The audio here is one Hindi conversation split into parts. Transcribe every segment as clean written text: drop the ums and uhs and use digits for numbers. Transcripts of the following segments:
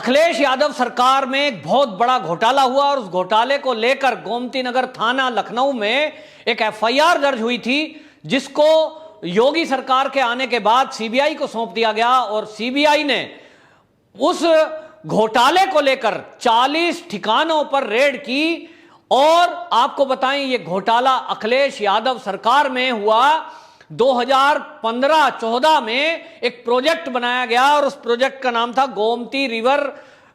अखिलेश यादव सरकार में एक बहुत बड़ा घोटाला हुआ और उस घोटाले को लेकर गोमती नगर थाना लखनऊ में एक एफआईआर दर्ज हुई थी, जिसको योगी सरकार के आने के बाद सीबीआई को सौंप दिया गया और सीबीआई ने उस घोटाले को लेकर 40 ठिकानों पर रेड की। और आपको बताएं, ये घोटाला अखिलेश यादव सरकार में हुआ। 2015-14 में एक प्रोजेक्ट बनाया गया और उस प्रोजेक्ट का नाम था गोमती रिवर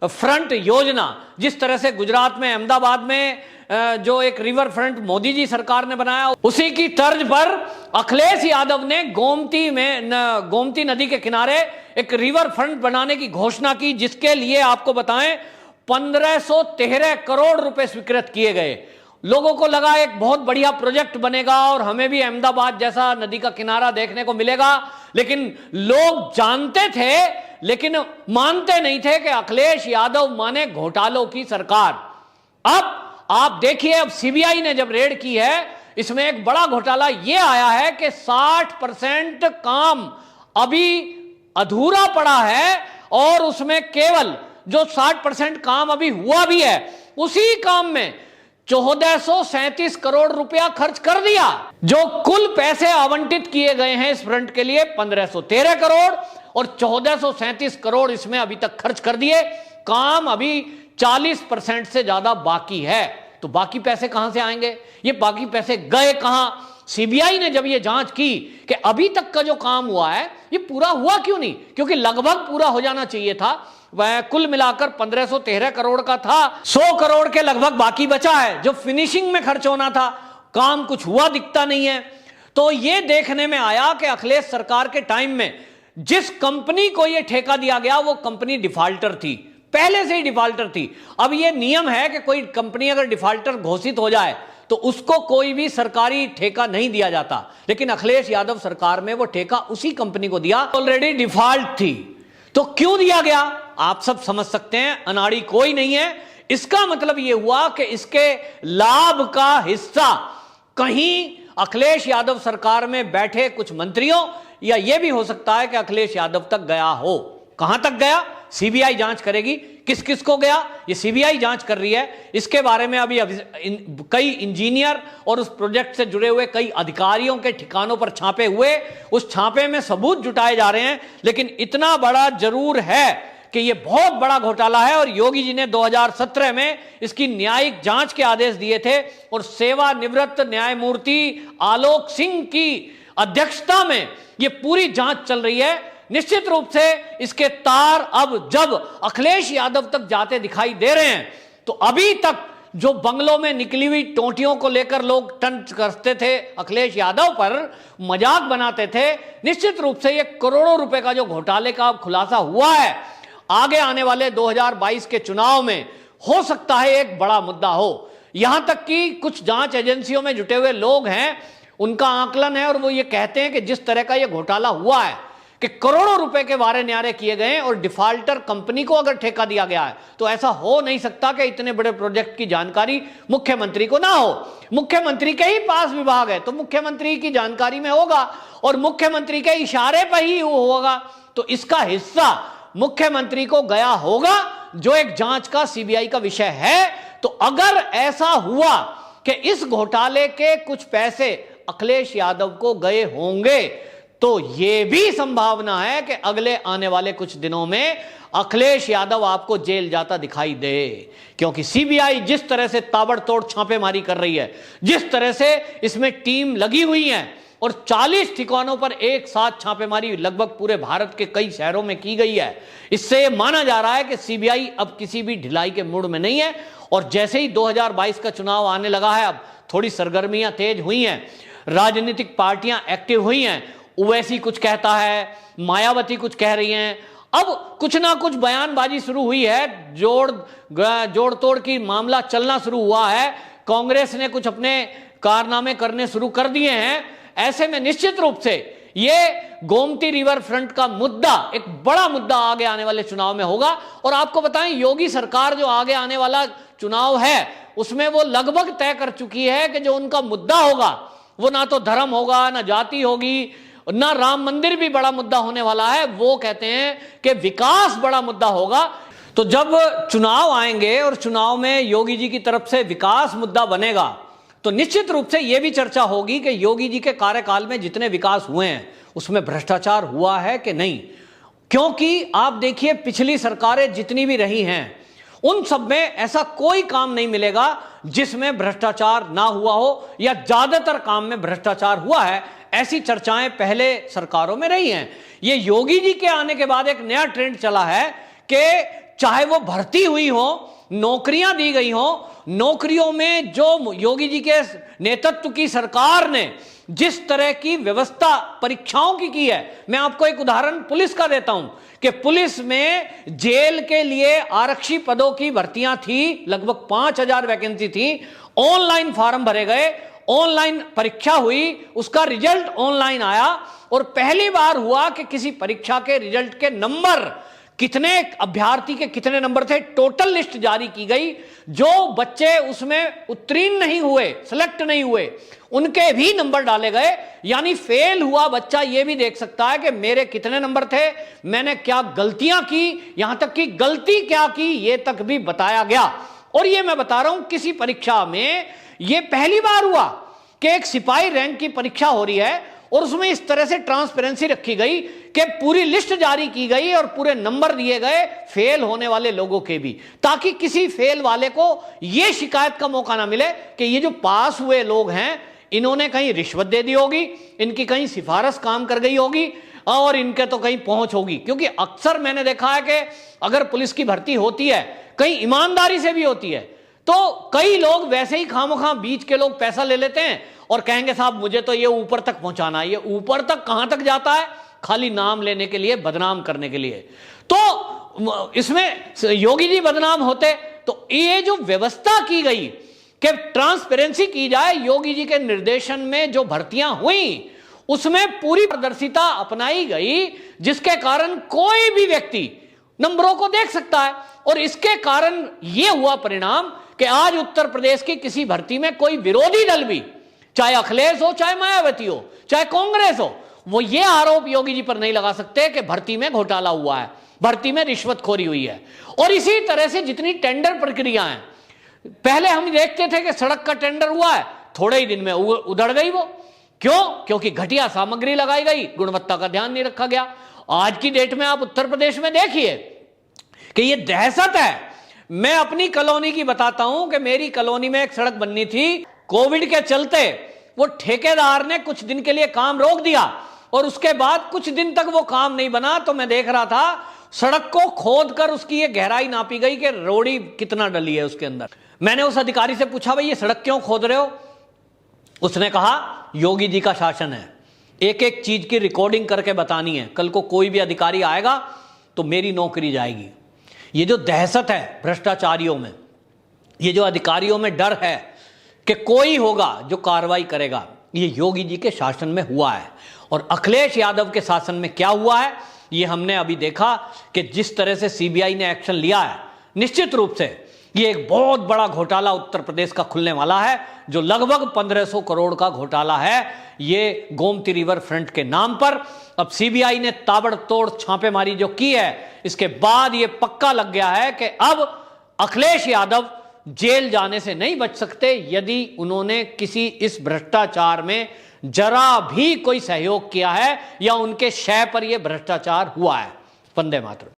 फ्रंट योजना। जिस तरह से गुजरात में अहमदाबाद में जो एक रिवर फ्रंट मोदी जी सरकार ने बनाया, उसी की तर्ज पर अखिलेश यादव ने गोमती नदी के किनारे एक रिवर फ्रंट बनाने की घोषणा की, जिसके लिए आपको बताएं 1513 करोड़ रुपए स्वीकृत किए गए। लोगों को लगा एक बहुत बढ़िया प्रोजेक्ट बनेगा और हमें भी अहमदाबाद जैसा नदी का किनारा देखने को मिलेगा, लेकिन लोग जानते थे लेकिन मानते नहीं थे कि अखिलेश यादव माने घोटालों की सरकार। अब आप देखिए, अब सीबीआई ने जब रेड की है, इसमें एक बड़ा घोटाला यह आया है कि 60% काम अभी अधूरा पड़ा है और उसमें केवल जो 60% काम अभी हुआ भी है, उसी काम में 1437 करोड़ रुपया खर्च कर दिया। जो कुल पैसे आवंटित किए गए हैं इस फ्रंट के लिए 1513 करोड़ और 1437 करोड़ इसमें अभी तक खर्च कर दिए। काम अभी 40% से ज्यादा बाकी है। तो बाकी पैसे कहां से आएंगे? ये बाकी पैसे गए कहां? सीबीआई ने जब ये जांच की कि अभी तक का जो काम हुआ है ये पूरा हुआ क्यों नहीं, क्योंकि लगभग पूरा हो जाना चाहिए था। वह कुल मिलाकर 1513 करोड़ का था, 100 करोड़ के लगभग बाकी बचा है जो फिनिशिंग में खर्च होना था। काम कुछ हुआ दिखता नहीं है। तो ये देखने में आया कि अखिलेश सरकार के टाइम में जिस कंपनी को यह ठेका दिया गया वो कंपनी डिफाल्टर थी, पहले से ही डिफाल्टर थी। अब यह नियम है कि कोई कंपनी अगर डिफाल्टर घोषित हो जाए तो उसको कोई भी सरकारी ठेका नहीं दिया जाता, लेकिन अखिलेश यादव सरकार में वो ठेका उसी कंपनी को दिया, ऑलरेडी डिफॉल्ट थी। तो क्यों दिया गया आप सब समझ सकते हैं, अनाड़ी कोई नहीं है। इसका मतलब यह हुआ कि इसके लाभ का हिस्सा कहीं अखिलेश यादव सरकार में बैठे कुछ मंत्रियों या यह भी हो सकता है कि अखिलेश यादव तक गया हो। कहां तक गया सीबीआई जांच करेगी, किस किस को गया ये सीबीआई जांच कर रही है। इसके बारे में अभी कई इंजीनियर और उस प्रोजेक्ट से जुड़े हुए कई अधिकारियों के ठिकानों पर छापे हुए, उस छापे में सबूत जुटाए जा रहे हैं। लेकिन इतना बड़ा जरूर है कि यह बहुत बड़ा घोटाला है और योगी जी ने 2017 में इसकी न्यायिक जांच के आदेश दिए थे और सेवानिवृत्त न्यायमूर्ति आलोक सिंह की अध्यक्षता में यह पूरी जांच चल रही है। निश्चित रूप से इसके तार अब जब अखिलेश यादव तक जाते दिखाई दे रहे हैं, तो अभी तक जो बंगलों में निकली हुई टोंटियों को लेकर लोग टंच करते थे, अखिलेश यादव पर मजाक बनाते थे, निश्चित रूप से यह करोड़ों रुपए का जो घोटाले का खुलासा हुआ है, आगे आने वाले 2022 के चुनाव में हो सकता है एक बड़ा मुद्दा हो। यहां तक कि कुछ जांच एजेंसियों में जुटे हुए लोग हैं, उनका आकलन है और वो ये कहते हैं कि जिस तरह का यह घोटाला हुआ है कि करोड़ों रुपए के वारे न्यारे किए गए और डिफाल्टर कंपनी को अगर ठेका दिया गया है, तो ऐसा हो नहीं सकता कि इतने बड़े प्रोजेक्ट की जानकारी मुख्यमंत्री को ना हो। मुख्यमंत्री के ही पास विभाग है तो मुख्यमंत्री की जानकारी में होगा और मुख्यमंत्री के इशारे पर ही होगा। तो इसका हिस्सा मुख्यमंत्री को गया होगा, जो एक जांच का सीबीआई का विषय है। तो अगर ऐसा हुआ कि इस घोटाले के कुछ पैसे अखिलेश यादव को गए होंगे, तो यह भी संभावना है कि अगले आने वाले कुछ दिनों में अखिलेश यादव आपको जेल जाता दिखाई दे। क्योंकि सीबीआई जिस तरह से ताबड़तोड़ छापेमारी कर रही है, जिस तरह से इसमें टीम लगी हुई है और 40 ठिकानों पर एक साथ छापेमारी लगभग पूरे भारत के कई शहरों में की गई है, इससे माना जा रहा है कि सीबीआई अब किसी भी ढिलाई के मूड में नहीं है। और जैसे ही 2022 का चुनाव आने लगा है, अब थोड़ी सरगर्मियां तेज हुई हैं, राजनीतिक पार्टियां एक्टिव हुई हैं। ओवैसी कुछ कहता है, मायावती कुछ कह रही हैं, अब कुछ ना कुछ बयानबाजी शुरू हुई है, जोड़ तोड़ की मामला चलना शुरू हुआ है। कांग्रेस ने कुछ अपने कारनामे करने शुरू कर दिए हैं। ऐसे में निश्चित रूप से ये गोमती रिवर फ्रंट का मुद्दा एक बड़ा मुद्दा आगे आने वाले चुनाव में होगा। और आपको बताएं, योगी सरकार जो आगे आने वाला चुनाव है उसमें वो लगभग तय कर चुकी है कि जो उनका मुद्दा होगा वो ना तो धर्म होगा, ना जाति होगी, ना राम मंदिर भी बड़ा मुद्दा होने वाला है। वो कहते हैं कि विकास बड़ा मुद्दा होगा। तो जब चुनाव आएंगे और चुनाव में योगी जी की तरफ से विकास मुद्दा बनेगा तो निश्चित रूप से यह भी चर्चा होगी कि योगी जी के कार्यकाल में जितने विकास हुए हैं उसमें भ्रष्टाचार हुआ है कि नहीं। क्योंकि आप देखिए पिछली सरकारें जितनी भी रही हैं उन सब में ऐसा कोई काम नहीं मिलेगा जिसमें भ्रष्टाचार ना हुआ हो, या ज्यादातर काम में भ्रष्टाचार हुआ है। ऐसी चर्चाएं पहले सरकारों में रही हैं। ये योगी जी के आने के बाद एक नया ट्रेंड चला है कि चाहे वो भर्ती हुई हो, नौकरियां दी गई हो, नौकरियों में जो योगी जी के नेतृत्व की सरकार ने जिस तरह की व्यवस्था परीक्षाओं की है, मैं आपको एक उदाहरण पुलिस का देता हूं कि पुलिस में जेल के लिए आरक्षी पदों की भर्तियां थी, लगभग 5000 वैकेंसी थी। ऑनलाइन फॉर्म भरे गए, ऑनलाइन परीक्षा हुई, उसका रिजल्ट ऑनलाइन आया और पहली बार हुआ कि किसी परीक्षा के रिजल्ट के नंबर, कितने अभ्यर्थी के कितने नंबर थे, टोटल लिस्ट जारी की गई। जो बच्चे उसमें उत्तीर्ण नहीं हुए, सिलेक्ट नहीं हुए, उनके भी नंबर डाले गए। यानी फेल हुआ बच्चा यह भी देख सकता है कि मेरे कितने नंबर थे, मैंने क्या गलतियां की, यहां तक कि गलती क्या की यह तक भी बताया गया। और यह मैं बता रहा हूं किसी परीक्षा में यह पहली बार हुआ कि एक सिपाही रैंक की परीक्षा हो रही है और उसमें इस तरह से ट्रांसपेरेंसी रखी गई कि पूरी लिस्ट जारी की गई और पूरे नंबर दिए गए फेल होने वाले लोगों के भी, ताकि किसी फेल वाले को यह शिकायत का मौका ना मिले कि ये जो पास हुए लोग हैं इन्होंने कहीं रिश्वत दे दी होगी, इनकी कहीं सिफारिश काम कर गई होगी और इनके तो कहीं पहुंच होगी। क्योंकि अक्सर मैंने देखा है कि अगर पुलिस की भर्ती होती है कहीं ईमानदारी से भी होती है तो कई लोग वैसे ही खामोखा बीच के लोग पैसा ले लेते हैं और कहेंगे साहब मुझे तो ये ऊपर तक पहुंचाना है। ये ऊपर तक कहां तक जाता है? खाली नाम लेने के लिए, बदनाम करने के लिए। तो इसमें योगी जी बदनाम होते तो ये जो व्यवस्था की गई कि ट्रांसपेरेंसी की जाए, योगी जी के निर्देशन में जो भर्तियां हुई उसमें पूरी पारदर्शिता अपनाई गई, जिसके कारण कोई भी व्यक्ति नंबरों को देख सकता है। और इसके कारण यह हुआ परिणाम कि आज उत्तर प्रदेश की किसी भर्ती में कोई विरोधी दल भी, चाहे अखिलेश हो, चाहे मायावती हो, चाहे कांग्रेस हो, वो ये आरोप योगी जी पर नहीं लगा सकते कि भर्ती में घोटाला हुआ है, भर्ती में रिश्वतखोरी हुई है। और इसी तरह से जितनी टेंडर प्रक्रिया है, पहले हम देखते थे कि सड़क का टेंडर हुआ है, थोड़े ही दिन में उधड़ गई वो। क्यों? क्योंकि घटिया सामग्री लगाई गई, गुणवत्ता का ध्यान नहीं रखा गया। आज की डेट में आप उत्तर प्रदेश में देखिए कि ये दहशत है। मैं अपनी कॉलोनी की बताता हूं कि मेरी कॉलोनी में एक सड़क बननी थी, कोविड के चलते वो ठेकेदार ने कुछ दिन के लिए काम रोक दिया और उसके बाद कुछ दिन तक वो काम नहीं बना। तो मैं देख रहा था सड़क को खोदकर उसकी ये गहराई नापी गई कि रोड़ी कितना डली है उसके अंदर। मैंने उस अधिकारी से पूछा भाई ये सड़क क्यों खोद रहे हो? उसने कहा योगी जी का शासन है, एक एक चीज की रिकॉर्डिंग करके बतानी है, कल को कोई भी अधिकारी आएगा तो मेरी नौकरी जाएगी। ये जो दहशत है भ्रष्टाचारियों में, ये जो अधिकारियों में डर है कि कोई होगा जो कार्रवाई करेगा, ये योगी जी के शासन में हुआ है। और अखिलेश यादव के शासन में क्या हुआ है ये हमने अभी देखा कि जिस तरह से सीबीआई ने एक्शन लिया है, निश्चित रूप से ये एक बहुत बड़ा घोटाला उत्तर प्रदेश का खुलने वाला है, जो लगभग 1500 करोड़ का घोटाला है ये गोमती रिवर फ्रंट के नाम पर। अब सीबीआई ने ताबड़तोड़ छापेमारी जो की है, इसके बाद ये पक्का लग गया है कि अब अखिलेश यादव जेल जाने से नहीं बच सकते यदि उन्होंने किसी इस भ्रष्टाचार में जरा भी कोई सहयोग किया है या उनके शय पर यह भ्रष्टाचार हुआ है। वंदे मातरम।